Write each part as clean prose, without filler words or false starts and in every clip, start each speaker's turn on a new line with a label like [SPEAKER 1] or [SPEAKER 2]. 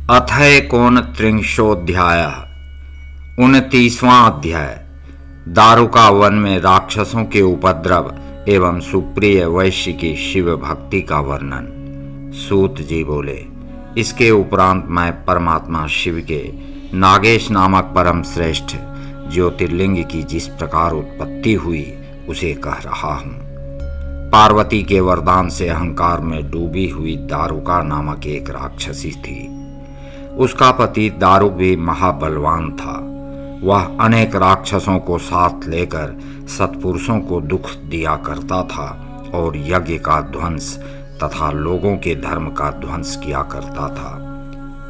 [SPEAKER 1] अथैकोनत्रिंशोऽध्यायः 29वां अध्याय। दारुका वन में राक्षसों के उपद्रव एवं सुप्रिय वैश्य की शिव भक्ति का वर्णन। सूत जी बोले, इसके उपरांत मैं परमात्मा शिव के नागेश नामक परम श्रेष्ठ ज्योतिर्लिंग की जिस प्रकार उत्पत्ति हुई उसे कह रहा हूँ। पार्वती के वरदान से अहंकार में डूबी हुई दारुका नामक एक राक्षसी थी। उसका पति दारुक भी महाबलवान था। वह अनेक राक्षसों को साथ लेकर सत्पुरुषों को दुख दिया करता था और यज्ञ का ध्वंस तथा लोगों के धर्म का ध्वंस किया करता था।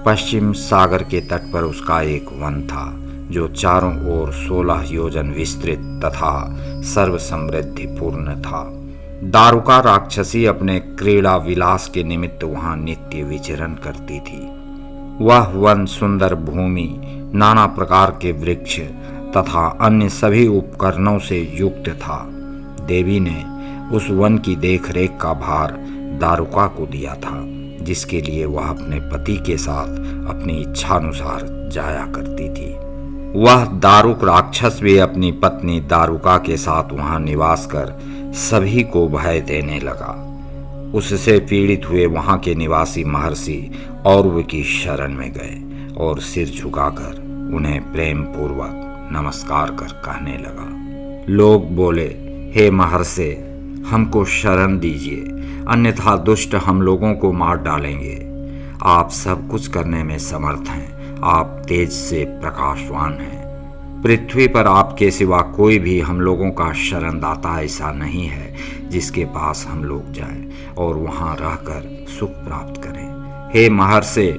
[SPEAKER 1] पश्चिम सागर के तट पर उसका एक वन था जो चारों ओर 16 योजन विस्तृत तथा सर्व समृद्धिपूर्ण था। दारुका राक्षसी अपने क्रीड़ा विलास के निमित्त वहां नित्य विचरण करती थी। वह वन सुंदर भूमि, नाना प्रकार के वृक्ष तथा अन्य सभी उपकरणों से युक्त था। देवी ने उस वन की देखरेख का भार दारुका को दिया था, जिसके लिए वह अपने पति के साथ अपनी इच्छानुसार जाया करती थी। वह दारुक राक्षस भी अपनी पत्नी दारुका के साथ वहां निवास कर सभी को भय देने लगा। उससे पीड़ित हुए वहां के निवासी महर्षि औरव की शरण में गए और सिर झुकाकर उन्हें प्रेम पूर्वक नमस्कार कर कहने लगा। लोग बोले, हे महर्षि, हमको शरण दीजिए, अन्यथा दुष्ट हम लोगों को मार डालेंगे। आप सब कुछ करने में समर्थ हैं, आप तेज से प्रकाशवान हैं। पृथ्वी पर आपके सिवा कोई भी हम लोगों का शरणदाता ऐसा नहीं है जिसके पास हम लोग जाएं और वहां रहकर सुख प्राप्त करें। हे महर्षि,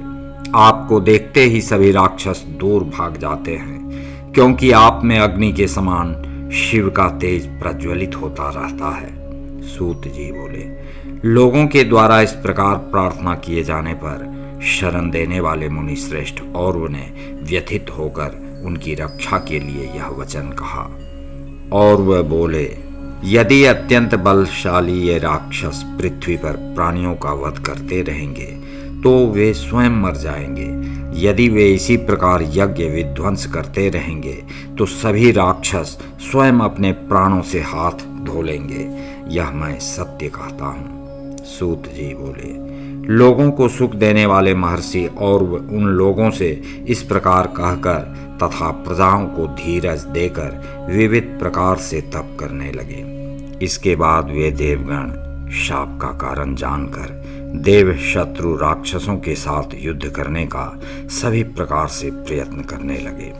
[SPEAKER 1] आपको देखते ही सभी राक्षस दूर भाग जाते हैं, क्योंकि आप में अग्नि के समान शिव का तेज प्रज्वलित होता रहता है। सूत जी बोले, लोगों के द्वारा इस प्रकार प्रार्थना किए जाने पर शरण देने वाले मुनि श्रेष्ठ औरव ने व्यथित होकर उनकी रक्षा के लिए यह वचन कहा। और वह बोले, यदि अत्यंत बलशाली ये राक्षस पृथ्वी पर प्राणियों का वध करते रहेंगे तो वे स्वयं मर जाएंगे। यदि वे इसी प्रकार यज्ञ विध्वंस करते रहेंगे तो सभी राक्षस स्वयं अपने प्राणों से हाथ धो लेंगे। यह मैं सत्य कहता हूँ। सूत जी बोले, लोगों को सुख देने वाले महर्षि और उन लोगों से इस प्रकार कहकर तथा प्रजाओं को धीरज देकर विविध प्रकार से तप करने लगे। इसके बाद वे देवगण शाप का कारण जानकर देव शत्रु राक्षसों के साथ युद्ध करने का सभी प्रकार से प्रयत्न करने लगे।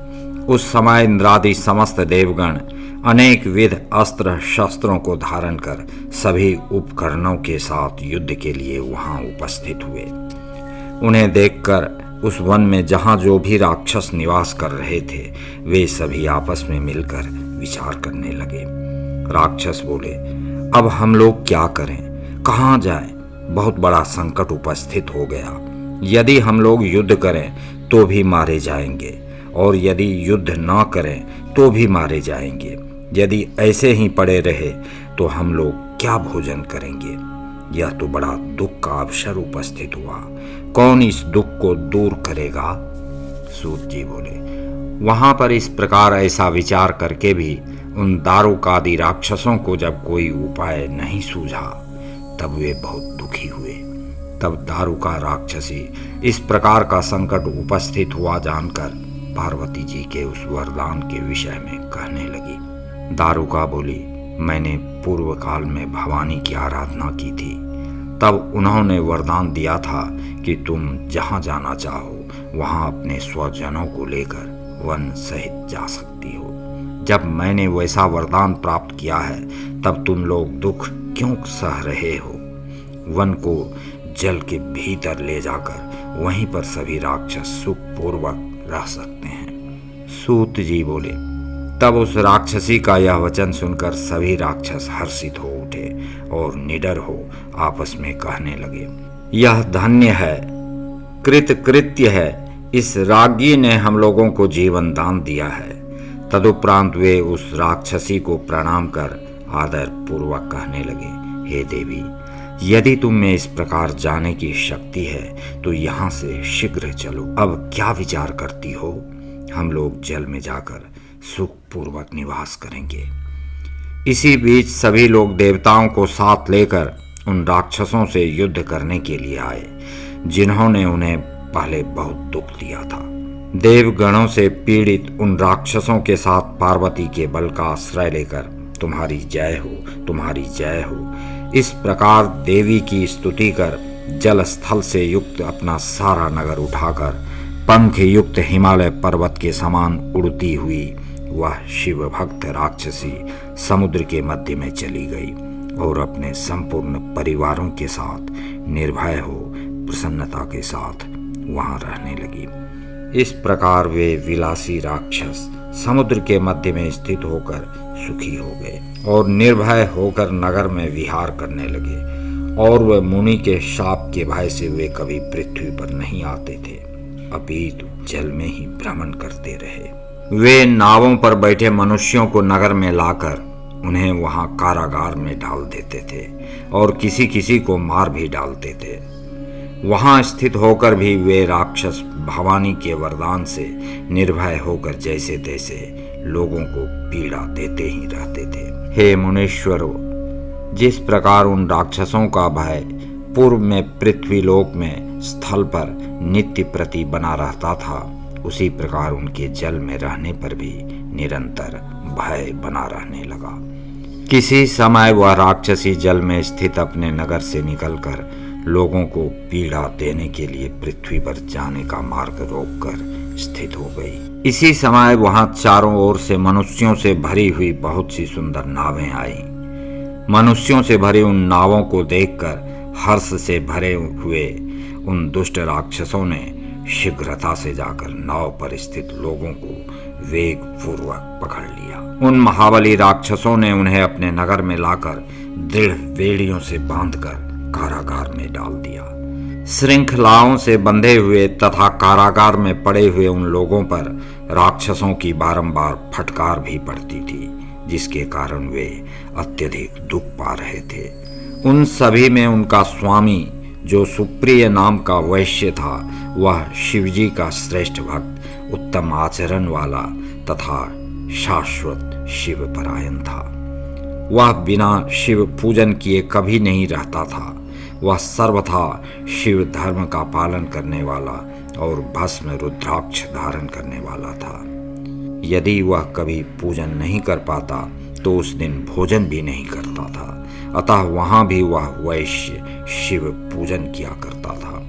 [SPEAKER 1] उस समय इंद्रादि समस्त देवगण अनेक विध अस्त्र शस्त्रों को धारण कर सभी उपकरणों के साथ युद्ध के लिए वहां उपस्थित हुए। उन्हें देखकर उस वन में जहां जो भी राक्षस निवास कर रहे थे वे सभी आपस में मिलकर विचार करने लगे। राक्षस बोले, अब हम लोग क्या करें, कहां जाएं? बहुत बड़ा संकट उपस्थित हो गया। यदि हम लोग युद्ध करें तो भी मारे जाएंगे और यदि युद्ध न करें तो भी मारे जाएंगे। यदि ऐसे ही पड़े रहे तो हम लोग क्या भोजन करेंगे? यह तो बड़ा दुख का अवसर उपस्थित हुआ। कौन इस दुख को दूर करेगा? सूत जी बोले, वहां पर इस प्रकार ऐसा विचार करके भी उन दारुकादि राक्षसों को जब कोई उपाय नहीं सूझा तब वे बहुत दुखी हुए। तब दारुका राक्षसी इस प्रकार का संकट उपस्थित हुआ जानकर पार्वती जी के उस वरदान के विषय में कहने लगी। दारुका बोली, मैंने पूर्व काल में भवानी की आराधना की थी। तब उन्होंने वरदान दिया था कि तुम जहां जाना चाहो वहां अपने स्वजनों को लेकर वन सहित जा सकती हो। जब मैंने वैसा वरदान प्राप्त किया है तब तुम लोग दुख क्यों सह रहे हो? वन को जल के भीतर ले जाकर वहीं पर सभी राक्षस सुखपूर्वक रह सकते हैं। सूत जी बोले, तब उस राक्षसी का यह वचन सुनकर सभी राक्षस हर्षित हो उठे और निडर हो आपस में कहने लगे, यह धन्य है, कृतकृत्य है, इस राज्ञी ने हम लोगों को जीवन दान दिया है। तदुपरांत वे उस राक्षसी को प्रणाम कर आदर पूर्वक कहने लगे, हे देवी, यदि तुम में इस प्रकार जाने की शक्ति है तो यहाँ से शीघ्र चलो। अब क्या विचार करती हो? हम लोग जल में जाकर सुखपूर्वक निवास करेंगे। इसी बीच सभी लोग देवताओं को साथ लेकर उन राक्षसों से युद्ध करने के लिए आए, जिन्होंने उन्हें पहले बहुत दुख दिया था। देवगणों से पीड़ित उन राक्षसों के साथ पार्वती के बल का आश्रय लेकर तुम्हारी जय हो, तुम्हारी जय हो, इस प्रकार देवी की स्तुति कर जल स्थल से युक्त अपना सारा नगर उठाकर पंख युक्त हिमालय पर्वत के समान उड़ती हुई वह शिव भक्त राक्षसी समुद्र के मध्य में चली गई और अपने संपूर्ण परिवारों के साथ निर्भय हो प्रसन्नता के साथ वहां रहने लगी। इस प्रकार वे विलासी राक्षस समुद्र के मध्य में स्थित होकर सुखी हो गए और निर्भय होकर नगर में विहार करने लगे, और वह मुनि के शाप के भय से वे कभी पृथ्वी पर नहीं आते थे, अपितु जल में ही भ्रमण करते रहे। वे नावों पर बैठे मनुष्यों को नगर में लाकर उन्हें वहां कारागार में डाल देते थे और किसी किसी को मार भी डालते थे। वहां स्थित होकर भी वे राक्षस भवानी के वरदान से निर्भय होकर जैसे तैसे लोगों को पीड़ा देते ही रहते थे। हे मुनीश्वरों, जिस प्रकार उन राक्षसों का भय पूर्व में पृथ्वीलोक में स्थल पर नित्य प्रति बना रहता था, उसी प्रकार उनके जल में रहने पर भी निरंतर भय बना रहने लगा। किसी समय वह राक्षसी जल में स्थित अपने नगर से निकलकर लोगों को पीड़ा देने के लिए पृथ्वी पर जाने का मार्ग रोककर स्थित हो गई। इसी समय वहां चारों ओर से मनुष्यों से भरी हुई बहुत सी सुंदर नावें आईं। मनुष्यों से भरी उन नावों को देखकर हर्ष से भरे हुए उन दुष्ट राक्षसों ने शीघ्रता से जाकर नाव पर स्थित लोगों को वेग पूर्वक पकड़ लिया। उन महाबली राक्षसों ने उन्हें अपने नगर में लाकर दृढ़ बेड़ियों से बांधकर कारागार में डाल दिया। श्रृंखलाओं से बंधे हुए तथा कारागार में पड़े हुए उन लोगों पर राक्षसों की बारंबार फटकार भी पड़ती थी, जिसके कारण वे अत्यधिक दुख पा रहे थे। उन सभी में उनका स्वामी, जो सुप्रिय नाम का वैश्य था, वह शिवजी का श्रेष्ठ भक्त, उत्तम आचरण वाला तथा शाश्वत शिव परायण था। वह बिना शिव पूजन किए कभी नहीं रहता था। वह सर्वथा शिव धर्म का पालन करने वाला और भस्म रुद्राक्ष धारण करने वाला था। यदि वह कभी पूजन नहीं कर पाता तो उस दिन भोजन भी नहीं करता था, अतः वहां भी वह वैश्य शिव पूजन किया करता था।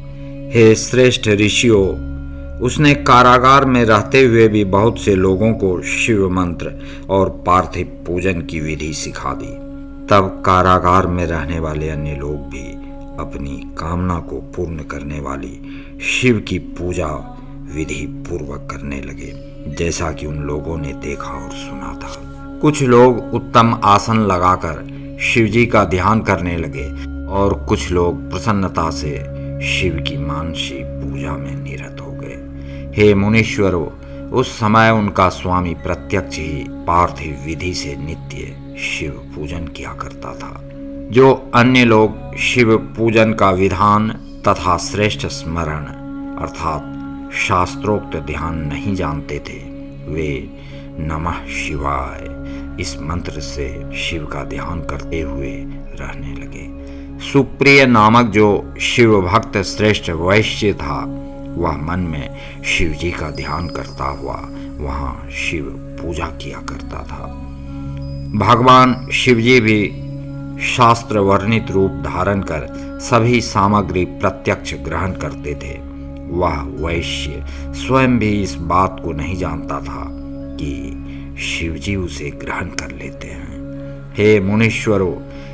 [SPEAKER 1] हे श्रेष्ठ ऋषियों, उसने कारागार में रहते हुए भी बहुत से लोगों को शिव मंत्र और पार्थिव पूजन की विधि सिखा दी। तब कारागार में रहने वाले अन्य लोग भी अपनी कामना को पूर्ण करने वाली शिव की पूजा विधि पूर्वक करने लगे, जैसा कि उन लोगों ने देखा और सुना था। कुछ लोग उत्तम आसन लगाकर शिवजी का ध्यान करने लगे और कुछ लोग प्रसन्नता से शिव की मानसी पूजा में निरत हो गए। हे मुनीश्वरों, उस समय उनका स्वामी प्रत्यक्ष ही पार्थिव विधि से नित्य शिव पूजन किया करता था। जो अन्य लोग शिव पूजन का विधान तथा श्रेष्ठ स्मरण अर्थात शास्त्रोक्त ध्यान नहीं जानते थे, वे नमः शिवाय इस मंत्र से शिव का ध्यान करते हुए रहने लगे। सुप्रिय नामक जो शिव भक्त श्रेष्ठ वैश्य था, वह मन में शिव जी का ध्यान करता हुआ वहां शिव पूजा किया करता था। भगवान शिव जी भी शास्त्र वर्णित रूप धारण कर सभी सामग्री प्रत्यक्ष ग्रहण करते थे। वह वैश्य स्वयं भी इस बात को नहीं जानता था कि शिवजी उसे ग्रहण कर लेते हैं। हे मुनीश्वरों,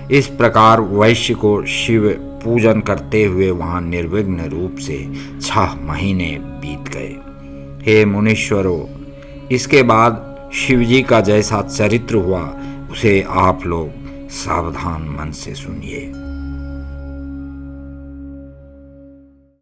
[SPEAKER 1] इस प्रकार वैश्य को शिव पूजन करते हुए वहां निर्विघ्न रूप से 6 महीने बीत गए। हे मुनीश्वरों, इसके बाद शिवजी का जैसा चरित्र हुआ उसे आप लोग सावधान मन से सुनिए।